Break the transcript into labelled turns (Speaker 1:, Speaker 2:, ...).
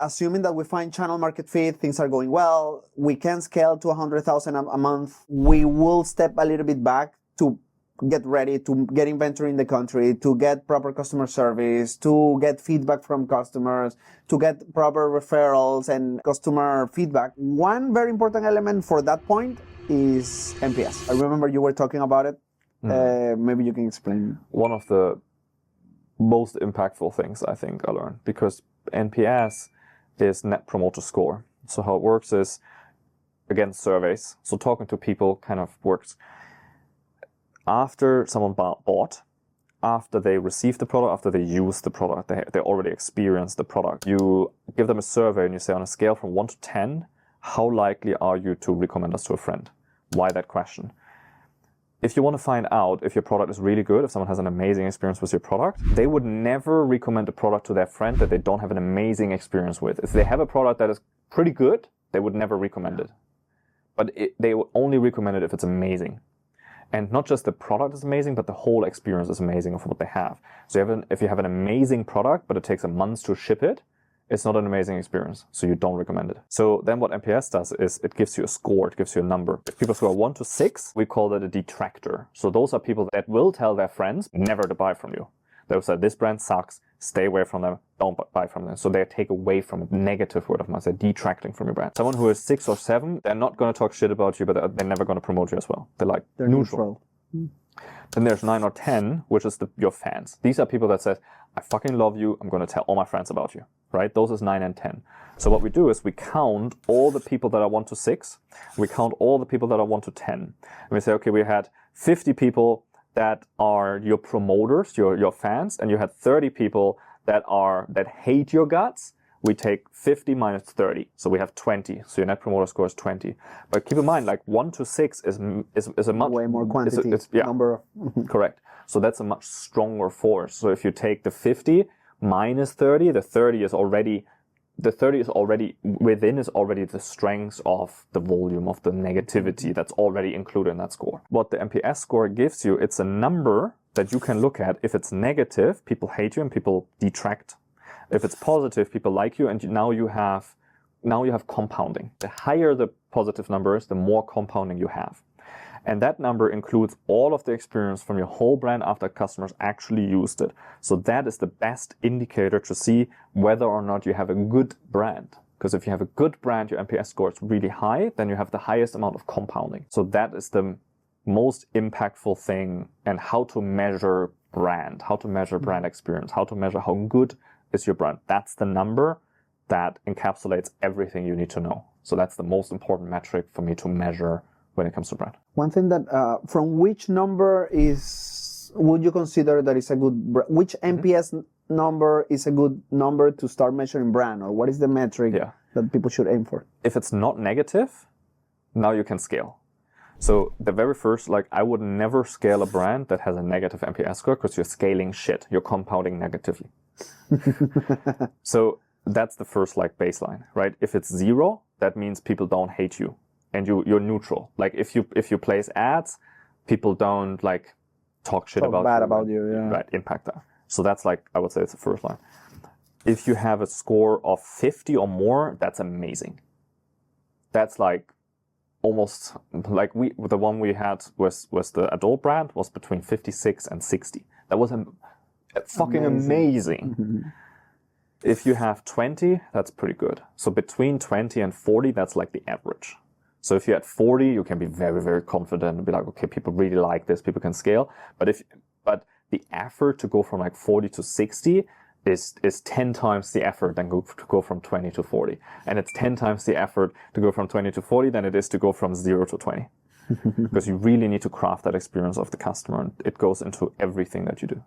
Speaker 1: assuming that we find channel market fit, things are going well, we can scale to 100,000 a month, we will step a little bit back to get ready, to get inventory in the country, to get proper customer service, to get feedback from customers, to get proper referrals and customer feedback. One very important element for that point is NPS. I remember you were talking about it. Maybe you can explain.
Speaker 2: One of the most impactful things I think I learned, because NPS is Net Promoter Score. So how it works is, again, surveys. So talking to people kind of works. After someone bought, after they receive the product, after they use the product, they already experienced the product, you give them a survey and you say, on a scale from 1 to 10, how likely are you to recommend us to a friend? Why that question? If you want to find out if your product is really good, if someone has an amazing experience with your product, they would never recommend a product to their friend that they don't have an amazing experience with. If they have a product that is pretty good, they would never recommend it. But they would only recommend it if it's amazing. And not just the product is amazing, but the whole experience is amazing of what they have. So if you have an amazing product, but it takes a month to ship it, it's not an amazing experience, so you don't recommend it. So then what NPS does is it gives you a score, it gives you a number. If people score 1 to 6, we call that a detractor. So those are people that will tell their friends never to buy from you. They'll say, this brand sucks, stay away from them, don't buy from them. So they take away from a negative word of mouth, they're detracting from your brand. Someone who is 6 or 7, they're not going to talk shit about you, but they're never going to promote you as well. They're neutral. Then there's 9 or 10, which is your fans. These are people that say, I fucking love you, I'm going to tell all my friends about you, right? Those is 9 and 10. So what we do is we count all the people that are 1 to 6, we count all the people that are 1 to 10. And we say, okay, we had 50 people that are your promoters, your fans, and you had 30 people that hate your guts. We take 50 minus 30, so we have 20. So your Net Promoter Score is 20. But keep in mind, like 1 to 6 is a much
Speaker 1: way more quantity number.
Speaker 2: Correct. So that's a much stronger force. So if you take the 50 minus 30, the 30 is already within the strength of the volume of the negativity that's already included in that score. What the NPS score gives you, it's a number that you can look at. If it's negative, people hate you and people detract. If it's positive, people like you, and now you have compounding. The higher the positive number is, the more compounding you have. And that number includes all of the experience from your whole brand after customers actually used it. So that is the best indicator to see whether or not you have a good brand. Because if you have a good brand, your NPS score is really high, then you have the highest amount of compounding. So that is the most impactful thing, and how to measure brand, how to measure brand experience, how to measure how good is your brand. That's the number that encapsulates everything you need to know. So that's the most important metric for me to measure when it comes to brand.
Speaker 1: One thing that, from which number would you consider that is a good, which NPS number is a good number to start measuring brand, or what is the metric that people should aim for?
Speaker 2: If it's not negative, now you can scale. So the very first, I would never scale a brand that has a negative NPS score, because you're scaling shit. You're compounding negatively. So that's the first baseline, right? If it's 0, that means people don't hate you and you're neutral. If you place ads, people don't talk shit about
Speaker 1: bad
Speaker 2: you,
Speaker 1: about you,
Speaker 2: right? Impact that. So that's I would say it's the first line. If you have a score of 50 or more, that's amazing. That's almost the one we had was the adult brand was between 56 and 60. That was fucking amazing.
Speaker 1: Mm-hmm.
Speaker 2: If you have 20, that's pretty good. So between 20 and 40, that's the average. So if you're at 40, you can be very, very confident and be okay, people really like this, people can scale. But the effort to go from 40 to 60 is 10 times the effort than to go from 20 to 40. And it's 10 times the effort to go from 20 to 40 than it is to go from 0 to 20. Because you really need to craft that experience of the customer, and it goes into everything that you do.